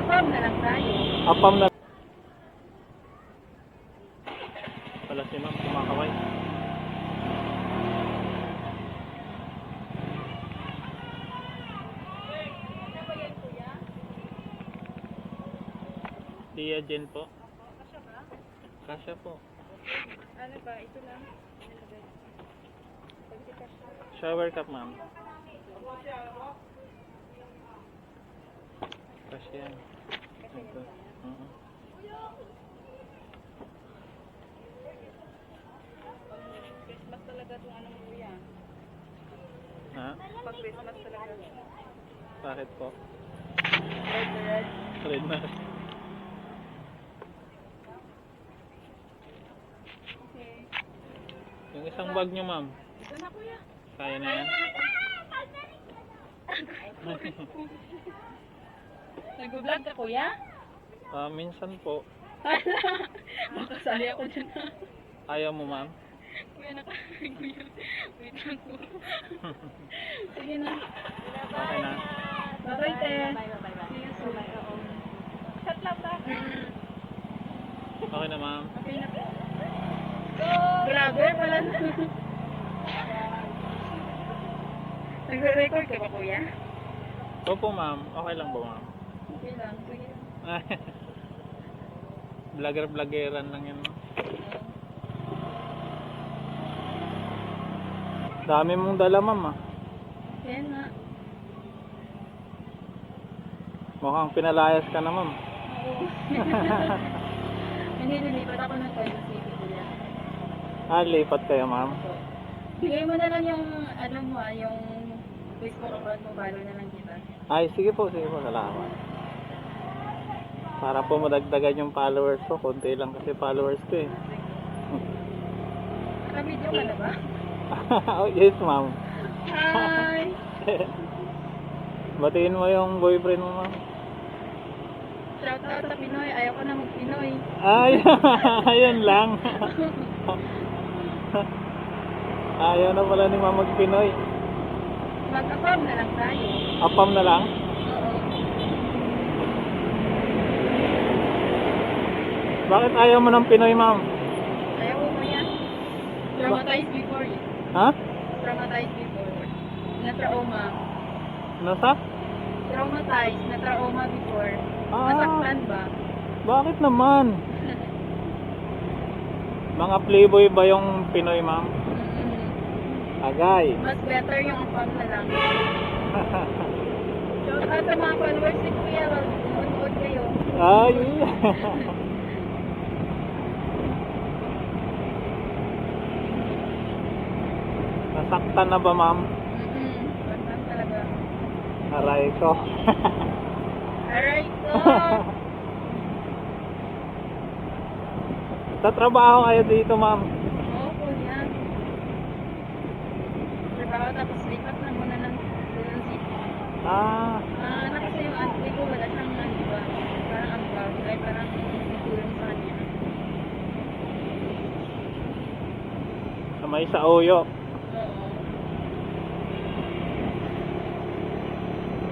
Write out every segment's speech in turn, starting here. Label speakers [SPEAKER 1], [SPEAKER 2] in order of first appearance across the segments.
[SPEAKER 1] Mag-apam na lang tayo.
[SPEAKER 2] Apam na. Pala si ma'am, kumakaway. Tia Jen po.
[SPEAKER 1] Kasya ba?
[SPEAKER 2] Kasya po.
[SPEAKER 1] Ano ba? Ito lang. Pagsi kasya.
[SPEAKER 2] Shower cup ma'am. Kasya. Ito.
[SPEAKER 1] Christmas talaga itong ano mo kuya.
[SPEAKER 2] Ha?
[SPEAKER 1] Pag Christmas talaga.
[SPEAKER 2] Bakit po?
[SPEAKER 1] Red na red.
[SPEAKER 2] Red na.
[SPEAKER 1] Okay.
[SPEAKER 2] Yung isang bag nyo ma'am.
[SPEAKER 1] Ito na kuya.
[SPEAKER 2] Kaya na yan?
[SPEAKER 1] Nag-vlog ka kuya?
[SPEAKER 2] Minsan po.
[SPEAKER 1] Makasali ako dyan na.
[SPEAKER 2] Ayaw mo ma'am?
[SPEAKER 1] Kuya kuya. Wait lang po. Sige na.
[SPEAKER 2] Okay na.
[SPEAKER 1] Bye-bye te. See you soon. Chat lang ba?
[SPEAKER 2] Okay na ma'am.
[SPEAKER 1] Okay na po. Grabe pala na. Nagre-record ka ba kuya?
[SPEAKER 2] Opo ma'am. Okay lang po ma'am.
[SPEAKER 1] Okay lang. Sige.
[SPEAKER 2] Vlogger-vloggeran lang yan. Dami mong dala ma'am ah.
[SPEAKER 1] Kaya nga.
[SPEAKER 2] Mukhang pinalayas ka na ma'am.
[SPEAKER 1] Oo. Hindi, nilipat ako ng Toyo City kuya.
[SPEAKER 2] Lipat kayo ma'am.
[SPEAKER 1] Bigay mo na lang yung, ano mo yung Facebook account mo, follow na lang kita.
[SPEAKER 2] Ay, sige po, salamat. Para po madagdagan yung followers ko. Konti lang kasi followers ko eh.
[SPEAKER 1] Naka-video ka na ba?
[SPEAKER 2] Oh, yes ma'am.
[SPEAKER 1] Hi!
[SPEAKER 2] Batiin mo yung boyfriend mo ma'am.
[SPEAKER 1] Shout out sa Pinoy. Ayaw ko na mag-Pinoy.
[SPEAKER 2] Ay, ayun lang. Ayaw na pala ni ma'am mag-Pinoy.
[SPEAKER 1] Mag-apam na lang tayo.
[SPEAKER 2] Apam na lang?
[SPEAKER 1] Oo.
[SPEAKER 2] Bakit ayaw mo ng Pinoy ma'am?
[SPEAKER 1] Ayaw ko mo yan. Traumatized before yun.
[SPEAKER 2] Ha?
[SPEAKER 1] Traumatized before. Na-trauma.
[SPEAKER 2] Nasa?
[SPEAKER 1] Traumatized. Na-trauma before.
[SPEAKER 2] Ah.
[SPEAKER 1] Nasaktan ba?
[SPEAKER 2] Bakit naman? Mga playboy ba yung Pinoy ma'am? Agay.
[SPEAKER 1] Mas better yung apam na lang. Shout out sa mga followers ni Kuya. Mag-uod kayo.
[SPEAKER 2] Ay. Nasaktan na ba ma'am?
[SPEAKER 1] Baktan talaga.
[SPEAKER 2] Aray ko.
[SPEAKER 1] Aray ko!
[SPEAKER 2] Sa trabaho kayo dito ma'am?
[SPEAKER 1] Oo, Kuya. Trabaho tapos lipat na muna ng city. Ano kasi yung auntie ko, wala siyang diba? Parang ang bag, ay parang tulong sa kanya.
[SPEAKER 2] May sa Uyo.
[SPEAKER 1] Oo.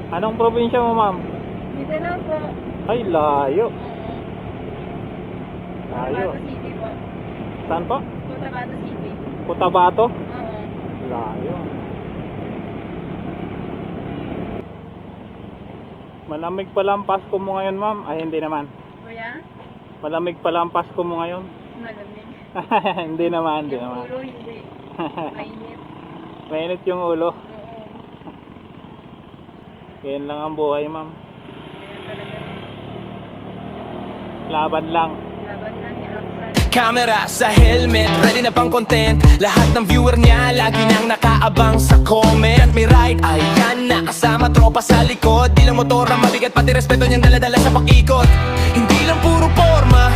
[SPEAKER 2] Anong probinsya mo ma'am?
[SPEAKER 1] Mindanao po.
[SPEAKER 2] Ay, layo.
[SPEAKER 1] Oo.
[SPEAKER 2] Layo.
[SPEAKER 1] Cotabato City po.
[SPEAKER 2] Saan po?
[SPEAKER 1] Cotabato City.
[SPEAKER 2] Cotabato?
[SPEAKER 1] Oo.
[SPEAKER 2] Layo. Malamig pala ang Pasko mo ngayon ma'am? Ay, hindi naman.
[SPEAKER 1] Kuya?
[SPEAKER 2] Malamig pala ang Pasko mo ngayon?
[SPEAKER 1] Malamig.
[SPEAKER 2] Hindi naman, hindi
[SPEAKER 1] Yung
[SPEAKER 2] naman.
[SPEAKER 1] ulo hindi. Mainit.
[SPEAKER 2] Mainit yung ulo.
[SPEAKER 1] Oo.
[SPEAKER 2] Yan lang ang buhay ma'am.
[SPEAKER 1] Kaya talaga.
[SPEAKER 2] Laban lang.
[SPEAKER 1] Laban lang ni Aksan.
[SPEAKER 3] Camera sa helmet, ready na pang content. Lahat ng viewer niya, lagi nang nakaabang sa comment. May ride, ayan na, kasama tropa sa likod. Di lang motor na mabigat, pati respeto niyang daladala sa pag-ikot. Hindi lang puro forma,